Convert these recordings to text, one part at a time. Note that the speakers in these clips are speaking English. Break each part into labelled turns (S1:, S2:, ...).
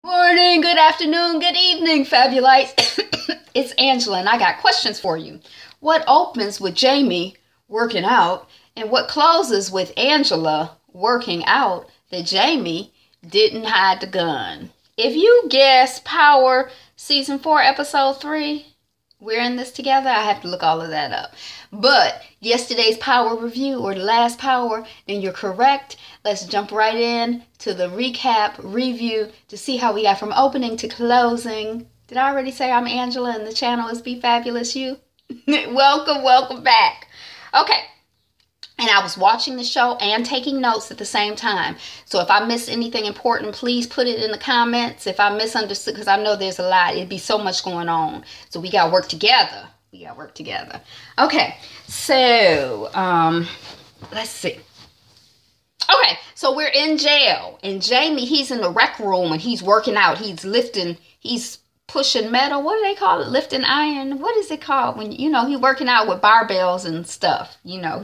S1: Morning, good afternoon, good evening, Fabulites. It's Angela, and I got questions for you. What opens with Jamie working out, and what closes with Angela working out that Jamie didn't hide the gun? If you guess Power Season 4, Episode 3, we're in this together. I have to look all of that up. But yesterday's Power review, or the last Power, then you're correct. Let's jump right in to the recap review to see how we got from opening to closing. Did I already say I'm Angela and the channel is Be Fabulous You? welcome back. Okay. And I was watching the show and taking notes at the same time. So if I miss anything important, please put it in the comments. If I misunderstood, because I know there's a lot. It'd be so much going on. So we got to work together. Okay. So, let's see. Okay, so we're in jail, and Jamie, he's in the rec room, and he's working out. He's lifting, he's pushing metal. What do they call it? Lifting iron. What is it called when, he's working out with barbells and stuff,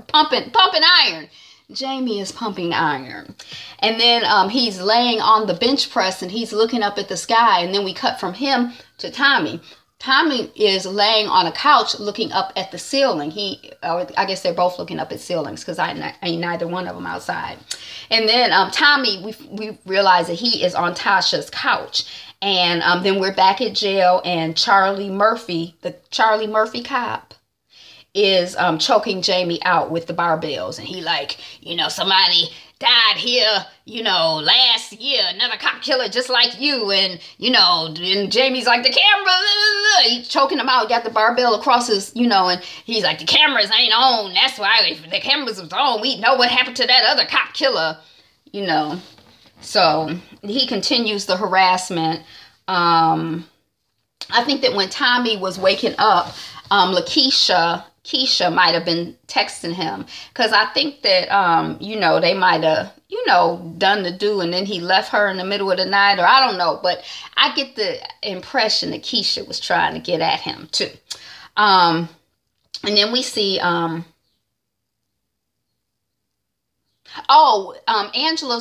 S1: pumping iron. Jamie is pumping iron. And then he's laying on the bench press, and he's looking up at the sky, and then we cut from him to Tommy. Tommy is laying on a couch looking up at the ceiling. I guess they're both looking up at ceilings because I ain't neither one of them outside. And then Tommy, we realize that he is on Tasha's couch. And then we're back at jail, and Charlie Murphy, the Charlie Murphy cop, is choking Jamie out with the barbells. And he like, somebody died here, last year, another cop killer just like you, and Jamie's like, the camera, he's choking him out, got the barbell across his, and he's like, the cameras ain't on, that's why, if the cameras was on, we know what happened to that other cop killer, so he continues the harassment. I think that when Tommy was waking up, Keisha might have been texting him, because I think that, they might have, done the do, and then he left her in the middle of the night, or I don't know, but I get the impression that Keisha was trying to get at him too. And then we see, Angela's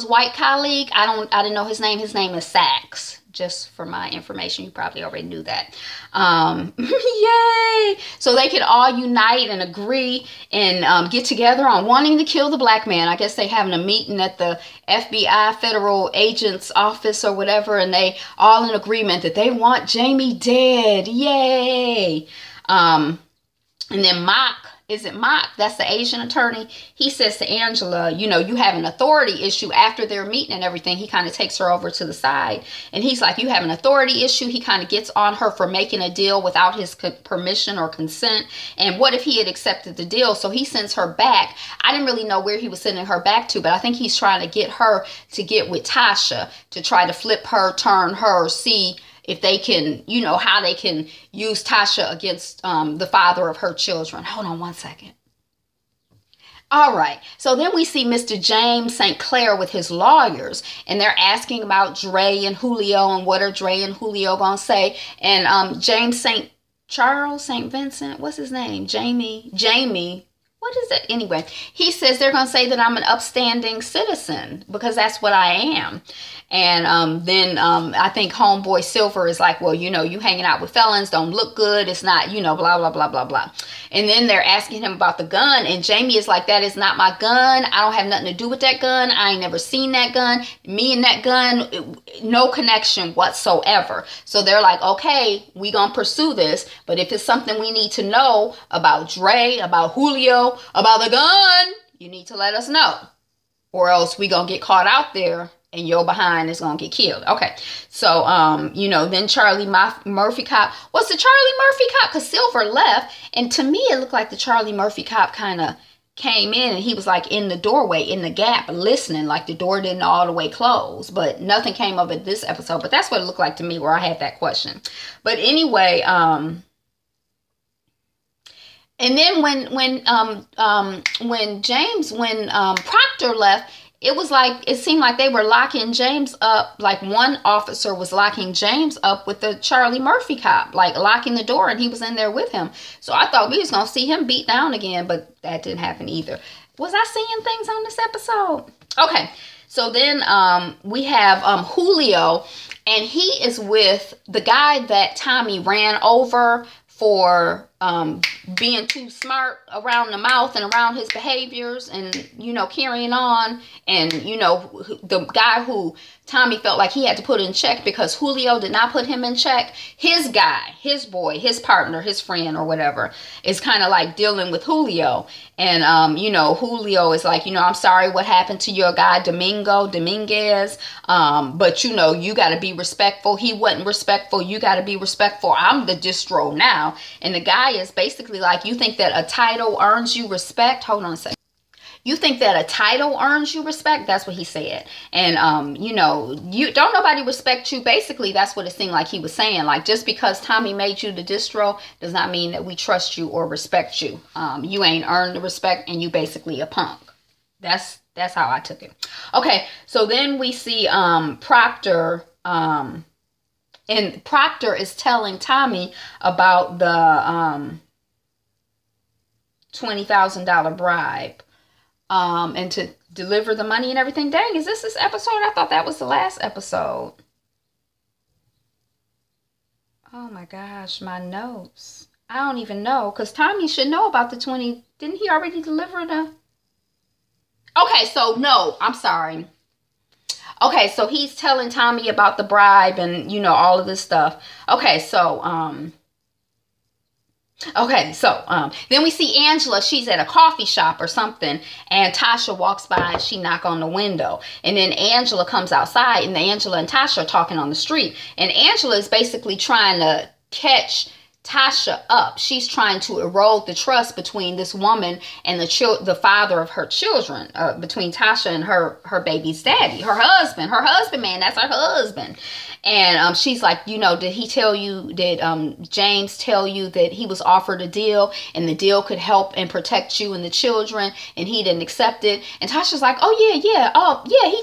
S1: white colleague, I didn't know his name. His name is Sax. Just for my information, you probably already knew that. Yay! So they could all unite and agree and get together on wanting to kill the black man. I guess they having a meeting at the FBI Federal Agent's office or whatever, and they all in agreement that they want Jamie dead. Yay! And then Mock. Is it Mock? That's the Asian attorney. He says to Angela, you have an authority issue after their meeting and everything. He kind of takes her over to the side. And he's like, you have an authority issue. He kind of gets on her for making a deal without his permission or consent. And what if he had accepted the deal? So he sends her back. I didn't really know where he was sending her back to, but I think he's trying to get her to get with Tasha to try to flip her, turn her, see if they can, how they can use Tasha against the father of her children. Hold on one second. All right. So then we see Mr. James St. Clair with his lawyers, and they're asking about Dre and Julio and what are Dre and Julio going to say. And James St. Charles, St. Vincent, what's his name? Jamie. What is it? Anyway, he says they're going to say that I'm an upstanding citizen because that's what I am. And then I think homeboy Silver is like, well, you hanging out with felons don't look good. It's not, blah, blah, blah, blah, blah. And then they're asking him about the gun. And Jamie is like, that is not my gun. I don't have nothing to do with that gun. I ain't never seen that gun. Me and that gun, no connection whatsoever. So they're like, okay, we going to pursue this. But if it's something we need to know about Dre, about Julio, about the gun, you need to let us know. Or else we going to get caught out there and your behind is going to get killed. Okay. So, then Charlie Murphy cop. What's the Charlie Murphy cop? Because Silver left. And to me, it looked like the Charlie Murphy cop kind of came in and he was like in the doorway, in the gap, listening, like the door didn't all the way close. But nothing came of it this episode. But that's what it looked like to me where I had that question. But anyway, and then when Proctor left, it seemed like they were locking James up. Like one officer was locking James up with the Charlie Murphy cop, like locking the door, and he was in there with him. So I thought we was going to see him beat down again, but that didn't happen either. Was I seeing things on this episode? Okay. So then we have Julio, and he is with the guy that Tommy ran over for being too smart around the mouth and around his behaviors and, you know, carrying on. And, you know, the guy who Tommy felt like he had to put in check because Julio did not put him in check. His guy, his boy, his partner, his friend or whatever is kind of like dealing with Julio. And, you know, Julio is like, you know, I'm sorry what happened to your guy, Dominguez. But, you know, you got to be respectful. He wasn't respectful. You got to be respectful. I'm the distro now. And the guy is basically like, you think that a title earns you respect? Hold on a second. You think that a title earns you respect? That's what he said. And, you know, you don't nobody respect you. Basically, that's what it seemed like he was saying. Like, just because Tommy made you the distro does not mean that we trust you or respect you. You ain't earned the respect and you basically a punk. That's how I took it. Okay, so then we see Proctor. And Proctor is telling Tommy about the $20,000 bribe. And to deliver the money and everything. Dang, is this episode? I thought that was the last episode. Oh my gosh, my notes. I don't even know, because Tommy should know about the 20. Didn't he already deliver the? Okay, so no, I'm sorry. Okay, so he's telling Tommy about the bribe and, you know, all of this stuff. Okay, so, then we see Angela. She's at a coffee shop or something, and Tasha walks by and she knocks on the window. And then Angela comes outside, and Angela and Tasha are talking on the street. And Angela is basically trying to catch Tasha up. She's trying to erode the trust between this woman and the father of her children, between Tasha and her baby's daddy, her husband, man, that's her husband. And she's like, you know, did James tell you that he was offered a deal and the deal could help and protect you and the children, and he didn't accept it? And Tasha's like, oh yeah, he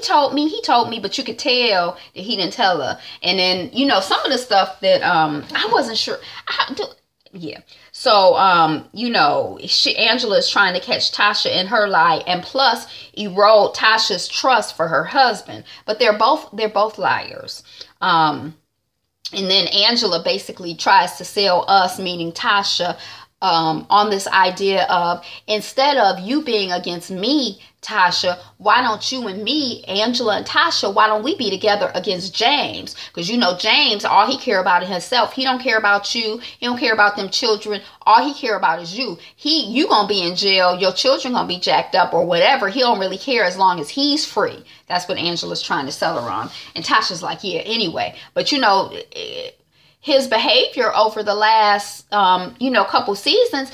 S1: told me, but you could tell that he didn't tell her. And then, you know, some of the stuff that I wasn't sure. Yeah. So, you know, Angela is trying to catch Tasha in her lie and plus erode Tasha's trust for her husband. But they're both liars. And then Angela basically tries to sell us, meaning Tasha, on this idea of, instead of you being against me, Tasha, why don't you and me, Angela and Tasha, why don't we be together against James? Because, you know, James, all he care about is himself. He don't care about you. He don't care about them children. All he care about is you. You gonna be in jail. Your children gonna be jacked up or whatever. He don't really care as long as he's free. That's what Angela's trying to sell her on. And Tasha's like, yeah, anyway. But, you know, his behavior over the last, you know, couple seasons,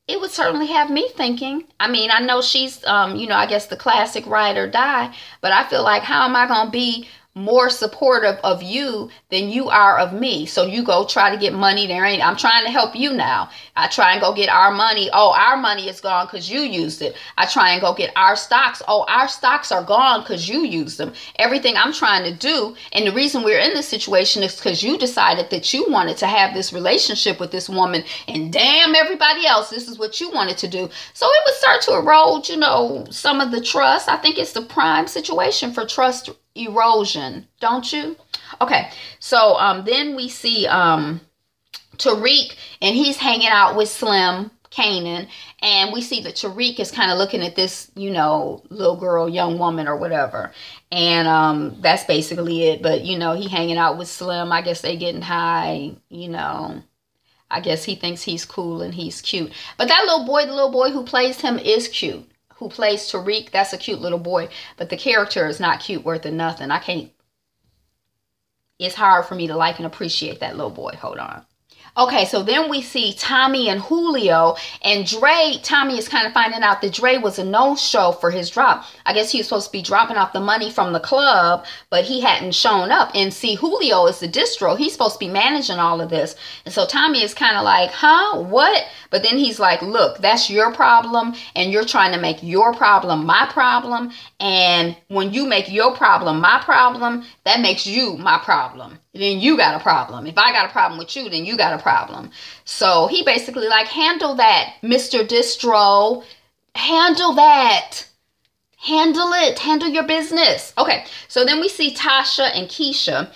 S1: it would certainly have me thinking. I mean, I know she's, you know, I guess the classic ride or die, but I feel like, how am I going to be more supportive of you than you are of me? So you go try to get money. I'm trying to help you now. I try and go get our money. Oh, our money is gone because you used it. I try and go get our stocks. Oh, our stocks are gone because you used them. Everything I'm trying to do, and the reason we're in this situation is because you decided that you wanted to have this relationship with this woman, and damn everybody else, this is what you wanted to do. So it would start to erode, you know, some of the trust. I think it's the prime situation for trust erosion, don't you? Okay, so then we see Tariq, and he's hanging out with Slim Canaan, and we see that Tariq is kind of looking at this, you know, little girl, young woman or whatever, and that's basically it. But, you know, he hanging out with Slim. I guess they getting high, you know. I guess he thinks he's cool and he's cute. But that little boy, the little boy who plays him is cute. Who plays Tariq, that's a cute little boy, but the character is not cute worth of nothing. It's hard for me to like and appreciate that little boy. Hold on. Okay, so then we see Tommy and Julio, and Dre. Tommy is kind of finding out that Dre was a no-show for his drop. I guess he was supposed to be dropping off the money from the club, but he hadn't shown up. And see, Julio is the distro. He's supposed to be managing all of this. And so Tommy is kind of like, huh, what? But then he's like, look, that's your problem, and you're trying to make your problem my problem. And when you make your problem my problem, that makes you my problem. Then you got a problem. If I got a problem with you, then you got a problem. So he basically like, handle that, Mr. Distro. Handle that. Handle it. Handle your business. Okay, so then we see Tasha and Keisha.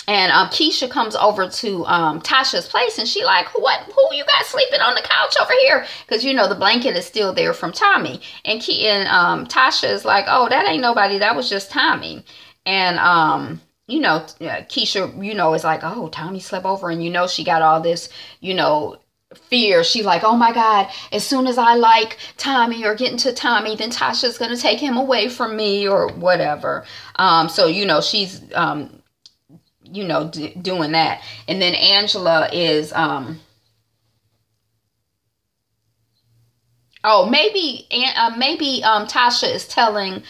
S1: And Keisha comes over to Tasha's place, and she like, who you got sleeping on the couch over here? Because, you know, the blanket is still there from Tommy. And Tasha is like, oh, that ain't nobody. That was just Tommy. And, you know, Keisha, you know, is like, oh, Tommy slept over. And, you know, she got all this, you know, fear. She's like, oh my God, as soon as I like Tommy or get into Tommy, then Tasha's going to take him away from me or whatever. So, you know, she's, you know, doing that. And then Angela is, maybe Tasha is telling,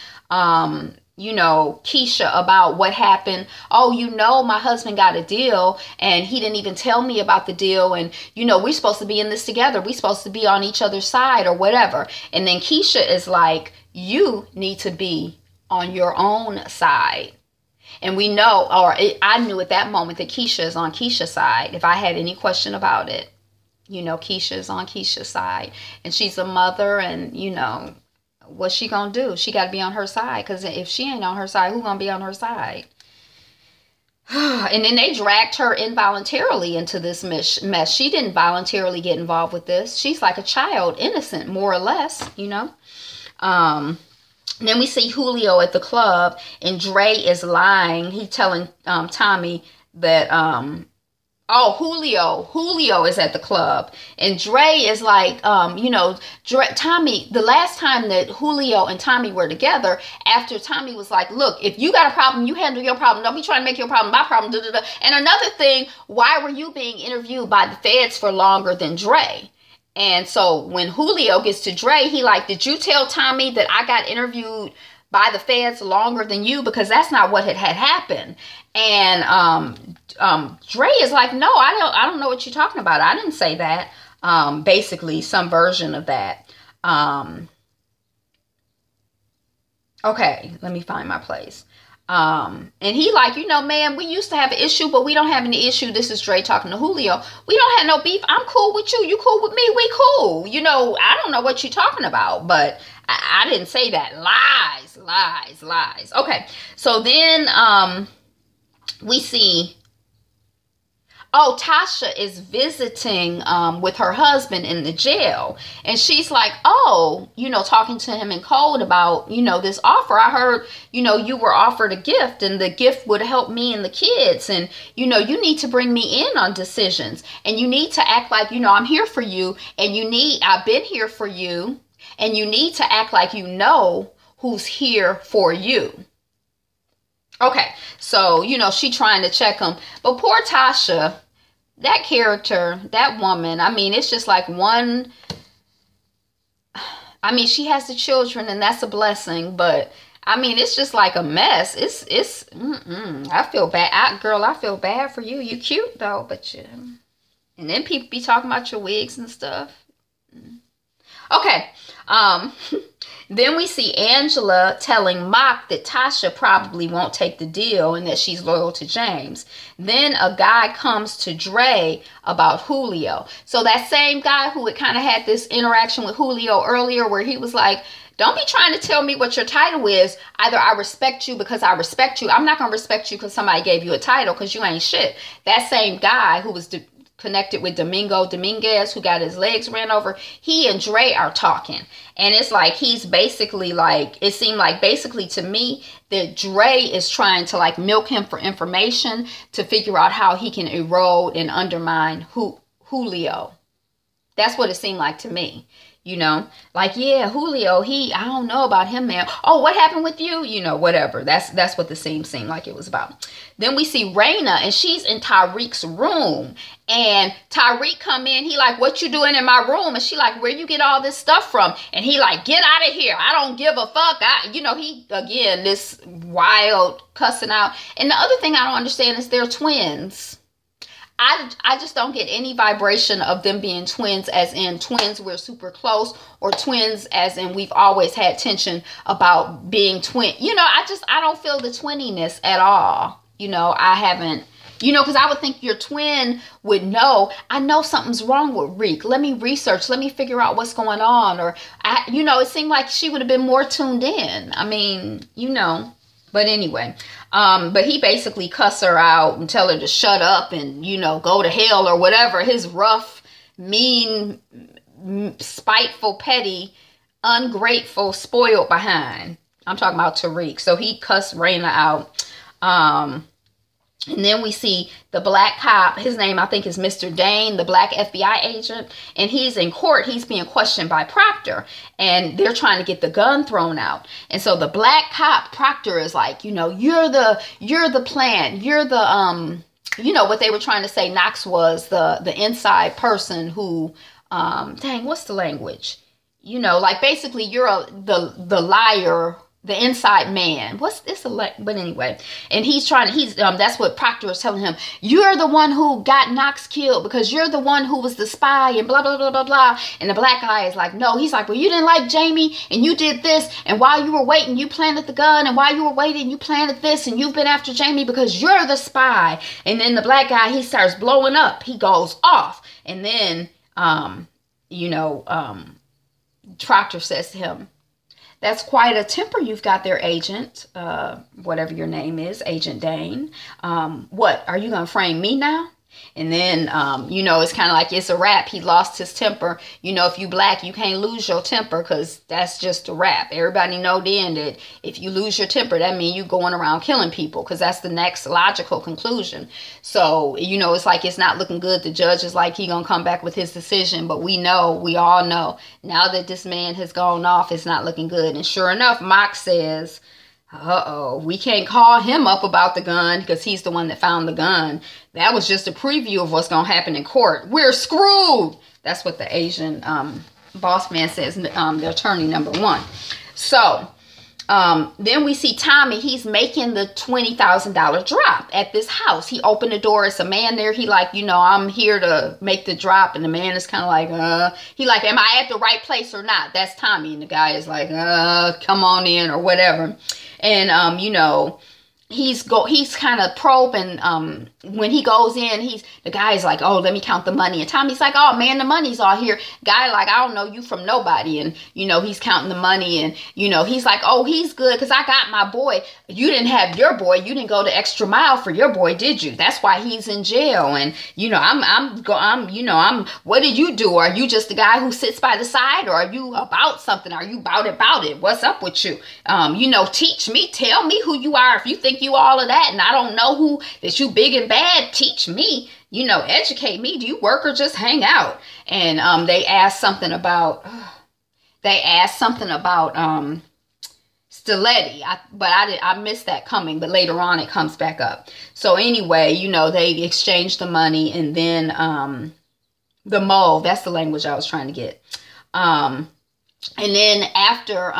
S1: you know, Keisha about what happened. Oh, you know, my husband got a deal and he didn't even tell me about the deal. And, you know, we're supposed to be in this together. We're supposed to be on each other's side or whatever. And then Keisha is like, you need to be on your own side. And we know, I knew at that moment that Keisha is on Keisha's side. If I had any question about it, you know, Keisha is on Keisha's side. And she's a mother, and, you know, what's she going to do? She got to be on her side. Because if she ain't on her side, who's going to be on her side? And then they dragged her involuntarily into this mess. She didn't voluntarily get involved with this. She's like a child, innocent, more or less, you know. Then we see Julio at the club, and Dre is lying. He's telling Tommy that, Julio is at the club. And Dre is like, you know, Tommy, the last time that Julio and Tommy were together, after Tommy was like, look, if you got a problem, you handle your problem. Don't be trying to make your problem my problem. Da, da, da. And another thing, why were you being interviewed by the feds for longer than Dre? And so when Julio gets to Dre, he like, did you tell Tommy that I got interviewed by the feds longer than you? Because that's not what had happened. And Dre is like, no, I don't know what you're talking about. I didn't say that. Basically, some version of that. Okay, let me find my place. And he like, you know, man, we used to have an issue, but we don't have any issue. This is Dre talking to Julio. We don't have no beef. I'm cool with you. You cool with me. We cool. You know, I don't know what you're talking about, but I didn't say that. Lies, lies, lies. Okay. So then, we see, Tasha is visiting with her husband in the jail. And she's like, oh, you know, talking to him in code about, you know, this offer. I heard, you know, you were offered a gift and the gift would help me and the kids. And, you know, you need to bring me in on decisions. And you need to act like, you know, I'm here for you. And I've been here for you. And you need to act like you know who's here for you. Okay, so, you know, she trying to check him. But poor Tasha, that character, that woman, I mean, it's just like one, I mean, she has the children and that's a blessing, but I mean, it's just like a mess. I feel bad. Girl, I feel bad for you. You cute though, but you, and then people be talking about your wigs and stuff. Okay, then we see Angela telling Mock that Tasha probably won't take the deal and that she's loyal to James. Then a guy comes to Dre about Julio. So that same guy who had kind of had this interaction with Julio earlier where he was like, don't be trying to tell me what your title is. Either I respect you because I respect you. I'm not going to respect you because somebody gave you a title because you ain't shit. That same guy who was connected with Dominguez, who got his legs ran over, he and Dre are talking. And it's like, he's basically like, it seemed like basically to me that Dre is trying to like milk him for information to figure out how he can erode and undermine Julio. That's what it seemed like to me. You know, like, yeah, Julio, I don't know about him, man. Oh, what happened with you? You know, whatever. That's what the scene seemed like it was about. Then we see Raina, and she's in Tyreek's room. And Tyreek come in. He like, what you doing in my room? And she like, where you get all this stuff from? And he like, get out of here. I don't give a fuck. You know, he, again, this wild cussing out. And the other thing I don't understand is they're twins. I just don't get any vibration of them being twins as in twins we're super close, or twins as in we've always had tension about being twin. You know, I don't feel the twinniness at all. You know, I haven't, you know, because I would think your twin would know, I know something's wrong with Reek. Let me research. Let me figure out what's going on. Or, you know, it seemed like she would have been more tuned in. I mean, you know. But anyway, but he basically cuss her out and tell her to shut up and, you know, go to hell or whatever. His rough, mean, spiteful, petty, ungrateful, spoiled behind. I'm talking about Tariq. So he cussed Raina out. And then we see the black cop. His name, I think, is Mr. Dane, the black FBI agent. And he's in court. He's being questioned by Proctor. And they're trying to get the gun thrown out. And so the black cop, Proctor, is like, you know, you're the plan. You're the, you know, what they were trying to say. Knox was the inside person who, dang, what's the language? You know, like basically you're the liar, the inside man. What's this? But anyway, and he's that's what Proctor is telling him. You're the one who got Knox killed because you're the one who was the spy and blah, blah, blah, blah, blah. And the black guy is like, no. He's like, well, you didn't like Jamie and you did this. And while you were waiting, you planted the gun. And while you were waiting, you planted this. And you've been after Jamie because you're the spy. And then the black guy, he starts blowing up. He goes off. And then, you know, Proctor says to him, that's quite a temper you've got there, Agent, whatever your name is, Agent Dane. What, are you going to frame me now? And then, you know, it's kind of like it's a wrap. He lost his temper. You know, if you black, you can't lose your temper because that's just a wrap. Everybody know then that if you lose your temper, that means you going around killing people because that's the next logical conclusion. So, you know, it's like it's not looking good. The judge is like he going to come back with his decision. But we all know, now that this man has gone off, it's not looking good. And sure enough, Mock says, uh-oh, we can't call him up about the gun because he's the one that found the gun. That was just a preview of what's going to happen in court. We're screwed. That's what the Asian boss man says, the attorney number one. So then we see Tommy. He's making the $20,000 drop at this house. He opened the door. It's a man there. He like, you know, I'm here to make the drop. And the man is kind of like, he like, am I at the right place or not? That's Tommy. And the guy is like, come on in or whatever. And, you know, he's kind of probing. When he goes in, the guy is like, oh, let me count the money. And Tommy's like, oh man, the money's all here. Guy like, I don't know you from nobody. And, you know, he's counting the money. And, you know, he's like, oh, he's good because I got my boy. You didn't have your boy. You didn't go the extra mile for your boy, did you? That's why he's in jail. And, you know, what did you do? Are you just the guy who sits by the side, or are you about something? Are you about it? What's up with you? You know, teach me, tell me who you are. If you think you all of that and I don't know who, that you big and bad, teach me, you know, educate me. Do you work or just hang out? And they asked something about Stiletti, but I missed that coming, but later on it comes back up. So anyway, you know, they exchanged the money, and then the mole, that's the language I was trying to get. And then after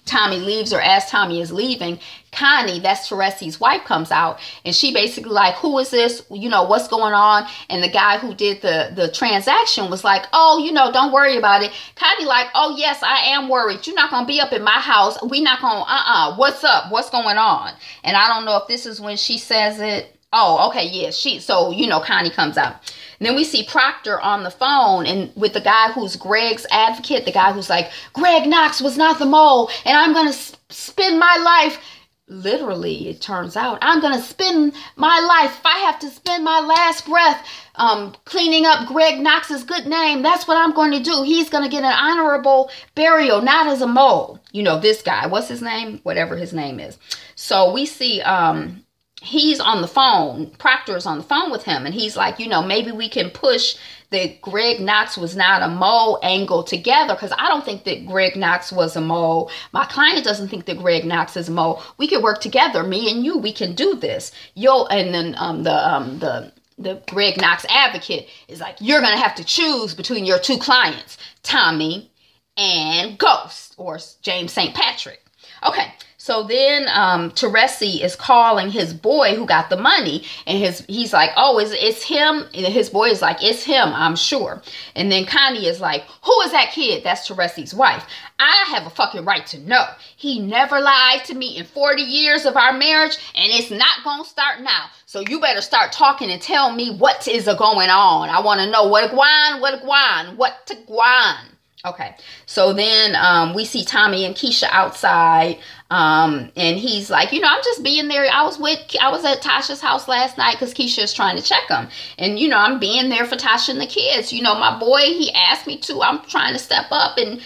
S1: Tommy leaves, or as Tommy is leaving, Connie, that's Teresa's wife, comes out, and she basically like, who is this? You know, what's going on? And the guy who did the transaction was like, oh, you know, don't worry about it. Connie like, oh yes, I am worried. You're not gonna be up at my house. We not gonna, what's up? What's going on? And I don't know if this is when she says it. Oh, okay, yeah, so, you know, Connie comes out. And then we see Proctor on the phone and with the guy who's Greg's advocate, the guy who's like, Greg Knox was not the mole, and I'm going to spend my life, literally, it turns out, I'm going to spend my life, if I have to spend my last breath cleaning up Greg Knox's good name, that's what I'm going to do. He's going to get an honorable burial, not as a mole. You know, this guy, what's his name? Whatever his name is. So we see... he's on the phone, Proctor is on the phone with him, and he's like, you know, maybe we can push the Greg Knox was not a mole angle together, because I don't think that Greg Knox was a mole. My client doesn't think that Greg Knox is a mole. We could work together, me and you, we can do this. And then the Greg Knox advocate is like, you're going to have to choose between your two clients, Tommy and Ghost, or James St. Patrick. Okay. So then Teresi is calling his boy who got the money, and he's like, oh, it's him? And his boy is like, it's him, I'm sure. And then Connie is like, who is that kid? That's Teresi's wife. I have a fucking right to know. He never lied to me in 40 years of our marriage, and it's not going to start now. So you better start talking and tell me what is going on. I want to know what to guan. Okay, so then we see Tommy and Keisha outside. And he's like, I'm just being there. I was at Tasha's house last night because Keisha's trying to check him. And, I'm being there for Tasha and the kids. My boy, he asked me to. I'm trying to step up and,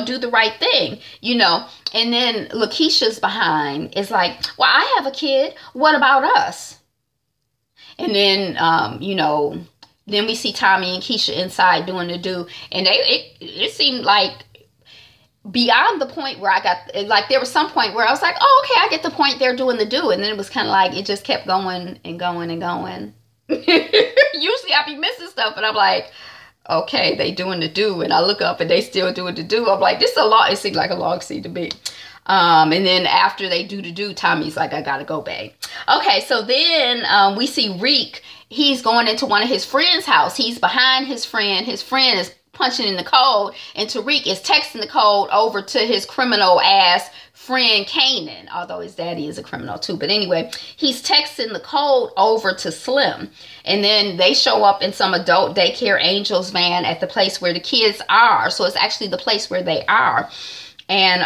S1: do the right thing, And then Lakeisha's behind is like, well, I have a kid. What about us? And then, then we see Tommy and Keisha inside doing the do. And it seemed like beyond the point where I got, like, there was some point where I was like, oh, okay, I get the point, they're doing the do. And then it was kind of like, it just kept going and going and going. Usually I be missing stuff, but I'm like, okay, they doing the do. And I look up and they still doing the do. I'm like, this is a long, it seemed like a long scene to me. And then after they do the do, Tommy's like, I gotta go, babe. Okay, so then we see Reek. He's going into one of his friend's house. He's behind his friend. His friend is punching in the code, and Tariq is texting the code over to his criminal ass friend Kanan, although his daddy is a criminal too. But anyway, he's texting the code over to Slim, and then they show up in some adult daycare angels van at the place where the kids are. So it's actually the place where they are. And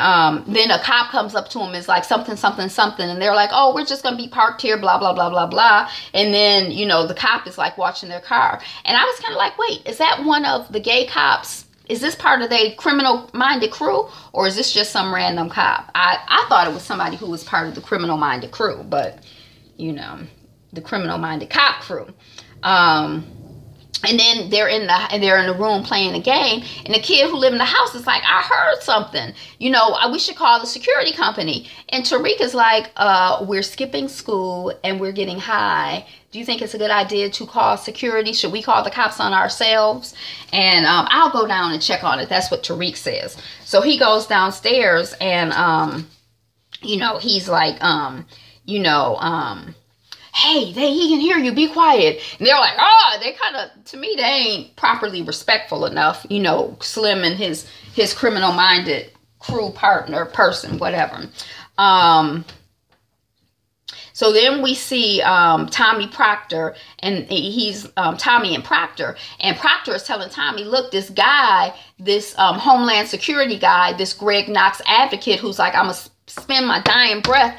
S1: then a cop comes up to him, is like something, something, something. And they're like, oh, we're just going to be parked here, blah, blah, blah, blah, blah. And then, the cop is like watching their car. And I was kind of like, wait, is that one of the gay cops? Is this part of the criminal-minded crew? Or is this just some random cop? I thought it was somebody who was part of the criminal-minded crew. But, the criminal-minded cop crew. And then they're in the room playing a game, and the kid who lived in the house is like, I heard something. We should call the security company. And Tariq is like, we're skipping school and we're getting high. Do you think it's a good idea to call security? Should we call the cops on ourselves? And I'll go down and check on it. That's what Tariq says. So he goes downstairs, and he's like, hey, he can hear you, be quiet. And they're like, they kind of, to me, they ain't properly respectful enough, Slim and his criminal-minded crew partner, person, whatever. So then we see Tommy Proctor, and he's Tommy and Proctor is telling Tommy, look, this guy, this Homeland Security guy, this Greg Knox advocate who's like, I'm going to spend my dying breath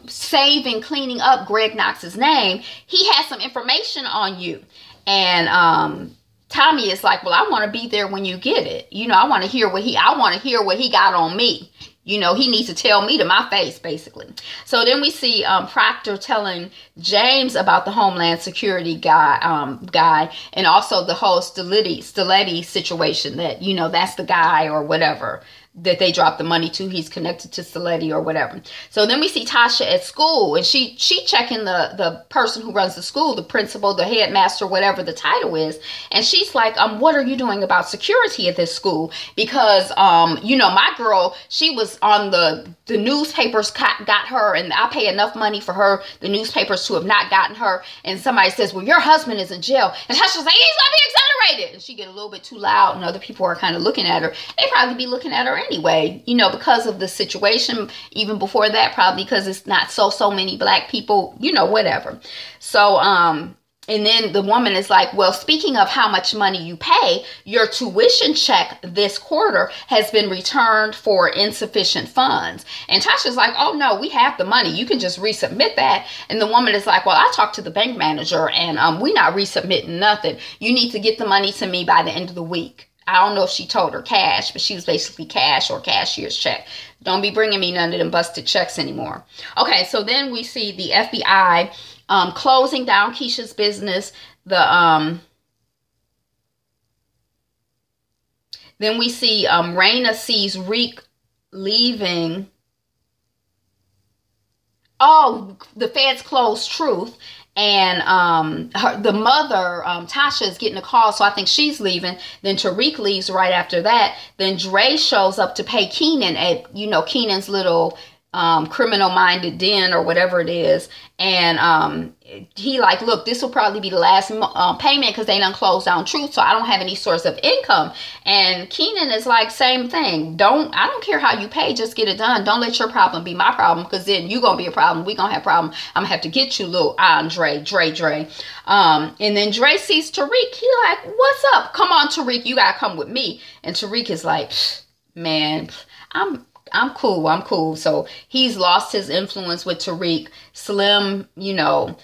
S1: saving, cleaning up Greg Knox's name. He has some information on you. And Tommy is like, well, I want to be there when you get it. I want to hear what he got on me. He needs to tell me to my face, basically. So then we see Proctor telling James about the Homeland Security guy, and also the whole Stiletti situation, that, that's the guy or whatever that they dropped the money to. He's connected to Stiletti or whatever. So then we see Tasha at school, and she checking the person who runs the school, the principal, the headmaster, whatever the title is. And she's like, what are you doing about security at this school? Because, my girl, she was on the newspapers got her, and I pay enough money for the newspapers to have not gotten her. And somebody says, well, your husband is in jail. And Tasha's like, he's going to be exonerated. And she get a little bit too loud, and other people are kind of looking at her. They probably be looking at her anyway, because of the situation. Even before that, probably because it's not so many black people, whatever. So, and then the woman is like, well, speaking of how much money you pay, your tuition check this quarter has been returned for insufficient funds. And Tasha's like, oh, no, we have the money. You can just resubmit that. And the woman is like, well, I talked to the bank manager, and we're not resubmitting nothing. You need to get the money to me by the end of the week. I don't know if she told her cash, but she was basically cash or cashier's check. Don't be bringing me none of them busted checks anymore. Okay, so then we see the FBI closing down Keisha's business. Then we see Raina sees Reek leaving. Oh, the feds closed Truth. And the mother, Tasha, is getting a call, so I think she's leaving. Then Tariq leaves right after that. Then Dre shows up to pay Keenan at, Keenan's little criminal-minded den or whatever it is. And he like, look, this will probably be the last payment because they done closed down Truth, so I don't have any source of income. And Keenan is like, same thing. I don't care how you pay, just get it done. Don't let your problem be my problem, because then you're going to be a problem. We're going to have a problem. I'm going to have to get you, little Dre. And then Dre sees Tariq. He like, what's up? Come on, Tariq, you got to come with me. And Tariq is like, man, I'm cool. I'm cool. So he's lost his influence with Tariq. Slim, you know,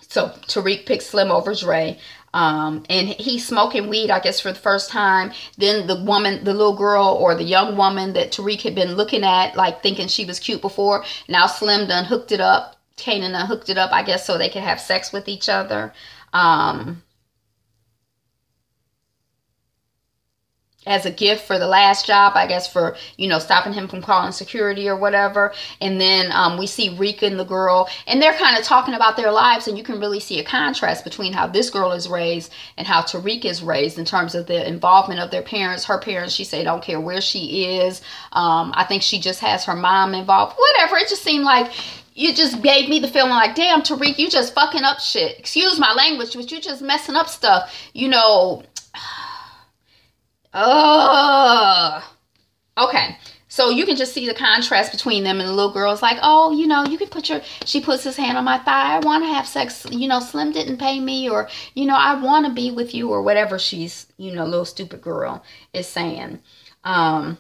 S1: so Tariq picks Slim over Dre. And he's smoking weed, I guess, for the first time. Then the woman, the little girl or the young woman that Tariq had been looking at, like thinking she was cute before. Now Slim done hooked it up. Kanan done hooked it up, I guess, so they could have sex with each other. As a gift for the last job, I guess, for, you know, stopping him from calling security or whatever. And then we see Rika and the girl, and they're kind of talking about their lives, and you can really see a contrast between how this girl is raised and how Tariq is raised in terms of the involvement of their parents. Her parents, she said, don't care where she is. I think she just has her mom involved. Whatever. It just seemed like you just gave me the feeling like, damn, Tariq, you just fucking up shit. Excuse my language, but you just messing up stuff, you know. Okay, so you can just see the contrast between them, and the little girl's like, oh, you know, you can put your, she puts his hand on my thigh, I want to have sex, you know, Slim didn't pay me, or, you know, I want to be with you, or whatever she's, you know, little stupid girl is saying. And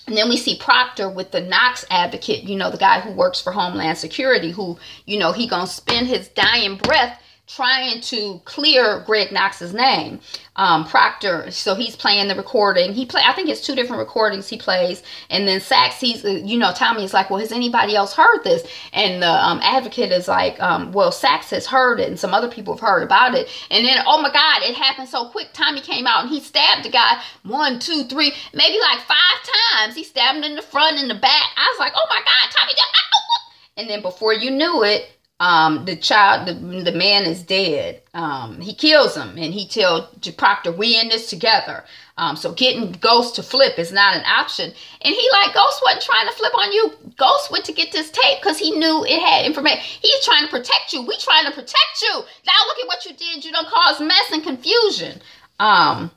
S1: then we see Proctor with the Knox advocate, you know, the guy who works for Homeland Security, who, you know, he gonna spend his dying breath trying to clear Greg Knox's name. Proctor, so he's playing the recording. I think it's 2 different recordings he plays. And then Sax, he's, you know, Tommy is like, well, has anybody else heard this? And the advocate is like, well, Sax has heard it, and some other people have heard about it. And then, oh my God, it happened so quick. Tommy came out and he stabbed the guy 1, 2, 3, maybe like 5 times. He stabbed him in the front and the back. I was like, oh my God, Tommy, and then before you knew it, the man is dead. He kills him, and he tells Proctor, we in this together. So getting Ghost to flip is not an option. And he like, Ghost wasn't trying to flip on you. Ghost went to get this tape because he knew it had information. He's trying to protect you. We trying to protect you. Now look at what you did. You done caused mess and confusion. And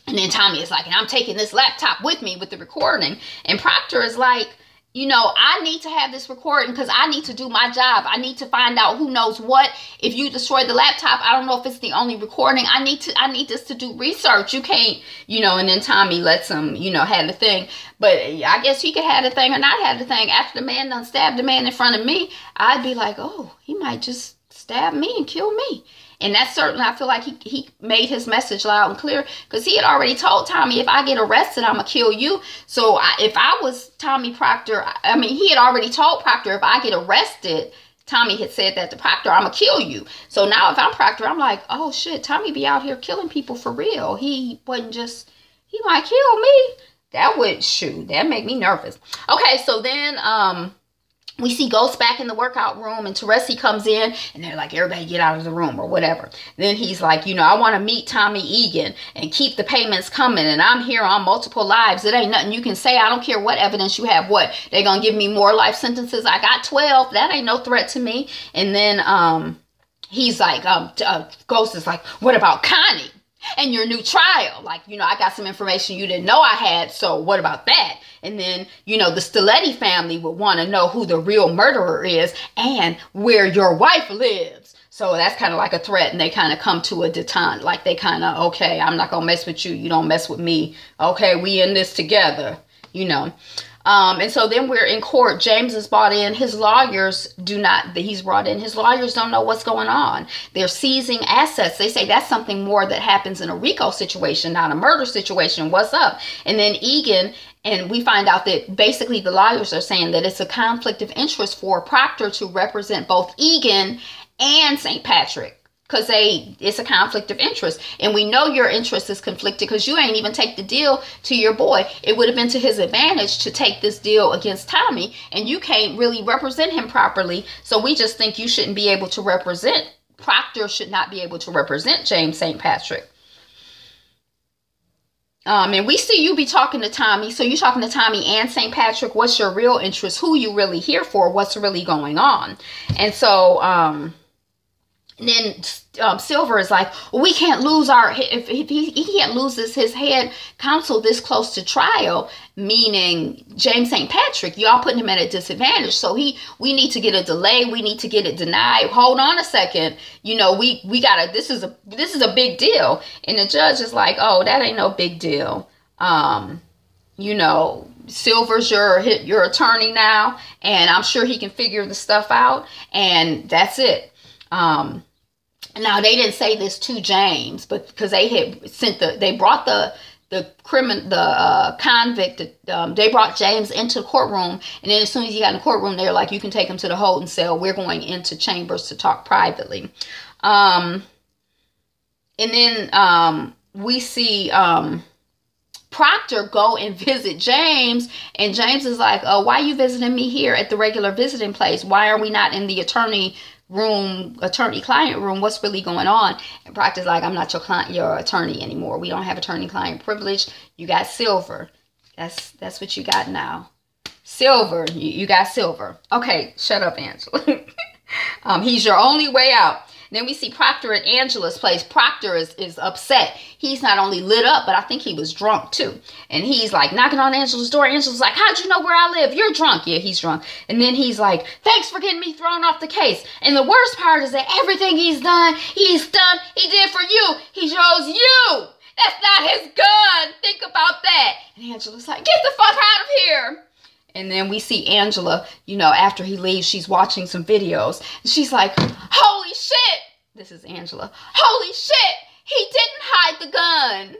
S1: then Tommy is like, and I'm taking this laptop with me with the recording. And Proctor is like, you know, I need to have this recording because I need to do my job. I need to find out who knows what. If you destroy the laptop, I don't know if it's the only recording. I need this to do research. You can't, you know, and then Tommy lets him, you know, have the thing. But I guess he could have the thing or not have the thing. After the man done stabbed the man in front of me, I'd be like, oh, he might just stab me and kill me. And that's certainly, I feel like he made his message loud and clear, because he had already told Tommy, if I get arrested, I'm going to kill you. So if I was Tommy Proctor, I mean, he had already told Proctor, if I get arrested, Tommy had said that to Proctor, I'm going to kill you. So now if I'm Proctor, I'm like, oh shit, Tommy be out here killing people for real. He wasn't just, he might kill me. That would, shoot, that make me nervous. Okay, so then, we see Ghost back in the workout room, and Teresi comes in, and they're like, everybody get out of the room or whatever. Then he's like, you know, I want to meet Tommy Egan and keep the payments coming, and I'm here on multiple lives. It ain't nothing you can say. I don't care what evidence you have. What, they're going to give me more life sentences? I got 12. That ain't no threat to me. And then he's like, Ghost is like, what about Connie and your new trial? Like, you know, I got some information you didn't know I had, so what about that? And then, you know, the Stiletti family would want to know who the real murderer is and where your wife lives. So that's kind of like a threat, and they kind of come to a detente. Like, they kind of, okay, I'm not going to mess with you. You don't mess with me. Okay, we in this together, you know. And so then we're in court. James is brought in. His lawyers he's brought in. His lawyers don't know what's going on. They're seizing assets. They say that's something more that happens in a RICO situation, not a murder situation. What's up? And then Egan, and we find out that basically the lawyers are saying that it's a conflict of interest for Proctor to represent both Egan and St. Patrick. Because it's a conflict of interest. And we know your interest is conflicted because you ain't even take the deal to your boy. It would have been to his advantage to take this deal against Tommy. And you can't really represent him properly. So we just think you shouldn't be able to represent, Proctor should not be able to represent James St. Patrick. And we see you be talking to Tommy. So you're talking to Tommy and St. Patrick. What's your real interest? Who you really here for? What's really going on? And so, then Silver is like, well, we can't lose if he can't lose his head counsel this close to trial, meaning James St. Patrick. Y'all putting him at a disadvantage. So we need to get a delay. We need to get it denied. Hold on a second. You know, we gotta, this is a big deal. And the judge is like, oh, that ain't no big deal. you know, Silver's your attorney now, and I'm sure he can figure the stuff out, and that's it. Now they didn't say this to James, but because they had sent they brought the convict, they brought James into the courtroom, and then as soon as he got in the courtroom, they were like, you can take him to the holding cell. We're going into chambers to talk privately. And then we see Proctor go and visit James, and James is like, why are you visiting me here at the regular visiting place? Why are we not in the attorney-client room? What's really going on? And Proctor's like, I'm not your attorney anymore. We don't have attorney-client privilege. You got Silver. That's what you got now. Silver. You got Silver. Okay, shut up, Angela. He's your only way out. Then we see Proctor at Angela's place. Proctor is upset. He's not only lit up, but I think he was drunk too. And he's like knocking on Angela's door. Angela's like, how'd you know where I live? You're drunk. Yeah, he's drunk. And then he's like, thanks for getting me thrown off the case. And the worst part is that everything he did for you. He chose you. That's not his gun. Think about that. And Angela's like, get the fuck out of here. And then we see Angela, you know, after he leaves, she's watching some videos. And she's like, holy shit. This is Angela. Holy shit. He didn't hide the gun.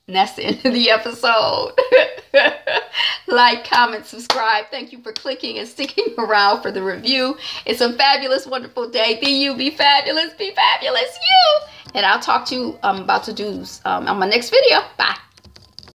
S1: And that's the end of the episode. Like, comment, subscribe. Thank you for clicking and sticking around for the review. It's a fabulous, wonderful day. Be you, be fabulous, you. And I'll talk to you about to do on my next video. Bye.